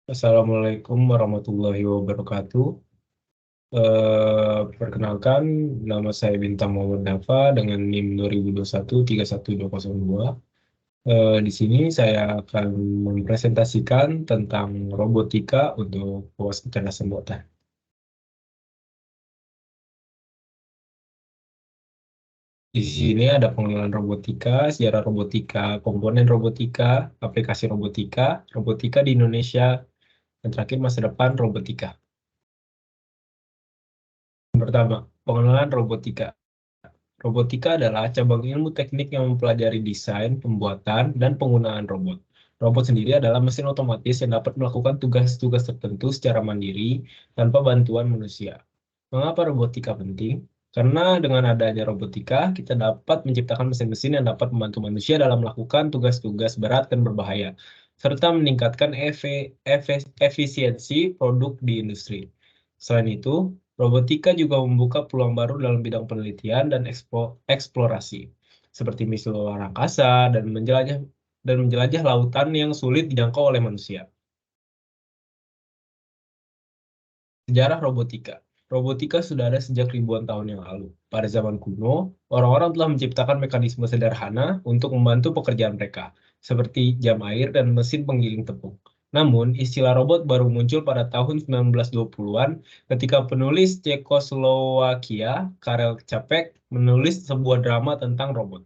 Assalamualaikum warahmatullahi wabarakatuh. Perkenalkan, nama saya Bintang Muhammad Nafa dengan NIM 2021 31202. Di sini saya akan mempresentasikan tentang robotika untuk wawasan kecerdasan buatan. Di sini ada pengenalan robotika, sejarah robotika, komponen robotika, aplikasi robotika, robotika di Indonesia, dan terakhir masa depan robotika. Yang pertama, pengenalan robotika. Robotika adalah cabang ilmu teknik yang mempelajari desain, pembuatan, dan penggunaan robot. Robot sendiri adalah mesin otomatis yang dapat melakukan tugas-tugas tertentu secara mandiri tanpa bantuan manusia. Mengapa robotika penting? Karena dengan adanya robotika, kita dapat menciptakan mesin-mesin yang dapat membantu manusia dalam melakukan tugas-tugas berat dan berbahaya, serta meningkatkan efisiensi produk di industri. Selain itu, robotika juga membuka peluang baru dalam bidang penelitian dan eksplorasi, seperti misi luar angkasa dan menjelajah lautan yang sulit dijangkau oleh manusia. Sejarah robotika. Robotika sudah ada sejak ribuan tahun yang lalu. Pada zaman kuno, orang-orang telah menciptakan mekanisme sederhana untuk membantu pekerjaan mereka, seperti jam air dan mesin penggiling tepung. Namun, istilah robot baru muncul pada tahun 1920-an ketika penulis Cekoslowakia, Karel Čapek, menulis sebuah drama tentang robot.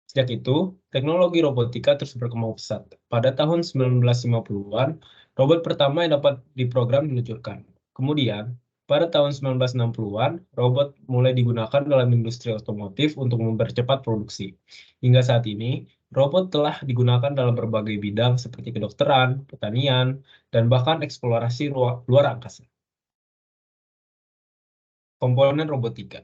Sejak itu, teknologi robotika terus berkembang pesat. Pada tahun 1950-an, robot pertama yang dapat diprogram diluncurkan. Kemudian, pada tahun 1960-an, robot mulai digunakan dalam industri otomotif untuk mempercepat produksi. Hingga saat ini, robot telah digunakan dalam berbagai bidang seperti kedokteran, pertanian, dan bahkan eksplorasi luar angkasa. Komponen robotika.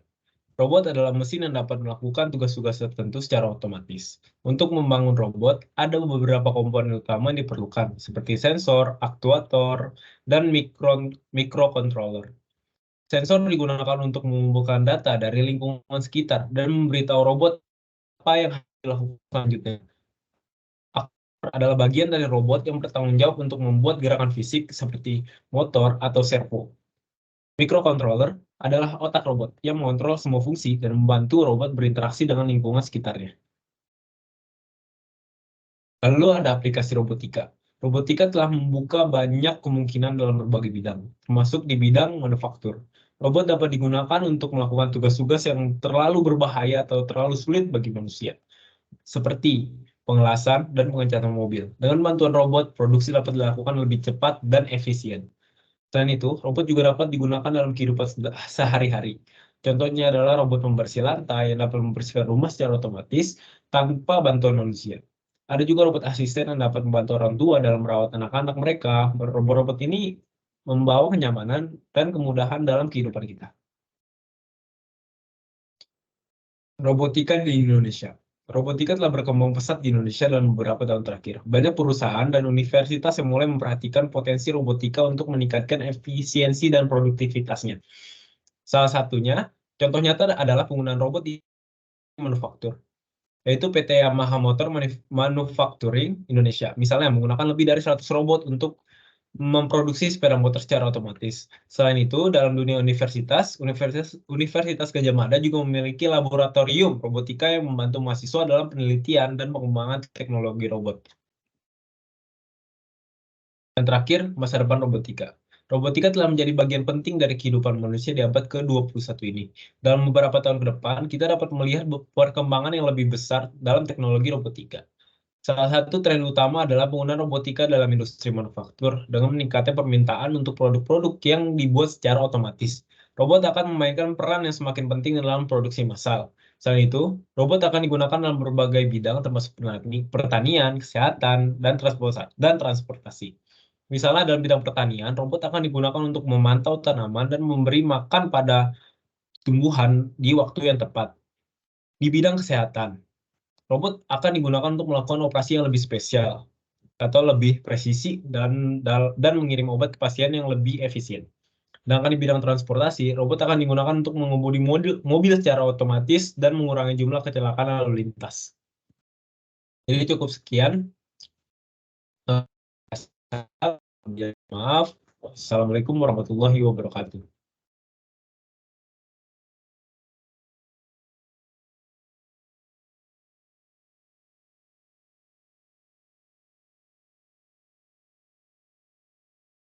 Robot adalah mesin yang dapat melakukan tugas-tugas tertentu secara otomatis. Untuk membangun robot, ada beberapa komponen utama yang diperlukan, seperti sensor, aktuator, dan mikrocontroller. Sensor digunakan untuk mengumpulkan data dari lingkungan sekitar dan memberitahu robot apa yang harus dilakukan selanjutnya. Aktuator adalah bagian dari robot yang bertanggung jawab untuk membuat gerakan fisik seperti motor atau servo. Microcontroller adalah otak robot yang mengontrol semua fungsi dan membantu robot berinteraksi dengan lingkungan sekitarnya. Lalu ada aplikasi robotika. Robotika telah membuka banyak kemungkinan dalam berbagai bidang, termasuk di bidang manufaktur. Robot dapat digunakan untuk melakukan tugas-tugas yang terlalu berbahaya atau terlalu sulit bagi manusia, seperti pengelasan dan pengecatan mobil. Dengan bantuan robot, produksi dapat dilakukan lebih cepat dan efisien. Selain itu, robot juga dapat digunakan dalam kehidupan sehari-hari. Contohnya adalah robot pembersih lantai yang dapat membersihkan rumah secara otomatis tanpa bantuan manusia. Ada juga robot asisten yang dapat membantu orang tua dalam merawat anak-anak mereka. Robot-robot ini membawa kenyamanan dan kemudahan dalam kehidupan kita. Robotika di Indonesia. Robotika telah berkembang pesat di Indonesia dalam beberapa tahun terakhir. Banyak perusahaan dan universitas yang mulai memperhatikan potensi robotika untuk meningkatkan efisiensi dan produktivitasnya. Salah satunya, contoh nyata adalah penggunaan robot di manufaktur, yaitu PT Yamaha Motor Manufacturing Indonesia. Misalnya, menggunakan lebih dari 100 robot untuk memproduksi sepeda motor secara otomatis. Selain itu, dalam dunia Universitas Gadjah Mada juga memiliki laboratorium robotika yang membantu mahasiswa dalam penelitian dan pengembangan teknologi robot. Dan terakhir, masa depan robotika. Robotika telah menjadi bagian penting dari kehidupan manusia di abad ke-21 ini. Dalam beberapa tahun ke depan, kita dapat melihat perkembangan yang lebih besar dalam teknologi robotika. Salah satu tren utama adalah penggunaan robotika dalam industri manufaktur dengan meningkatnya permintaan untuk produk-produk yang dibuat secara otomatis. Robot akan memainkan peran yang semakin penting dalam produksi massal. Selain itu, robot akan digunakan dalam berbagai bidang termasuk pertanian, kesehatan, dan transportasi. Misalnya dalam bidang pertanian, robot akan digunakan untuk memantau tanaman dan memberi makan pada tumbuhan di waktu yang tepat. Di bidang kesehatan, robot akan digunakan untuk melakukan operasi yang lebih spesial atau lebih presisi dan mengirim obat ke pasien yang lebih efisien. Sedangkan di bidang transportasi, robot akan digunakan untuk mengemudi mobil secara otomatis dan mengurangi jumlah kecelakaan lalu lintas. Jadi cukup sekian. Maaf. Assalamualaikum warahmatullahi wabarakatuh.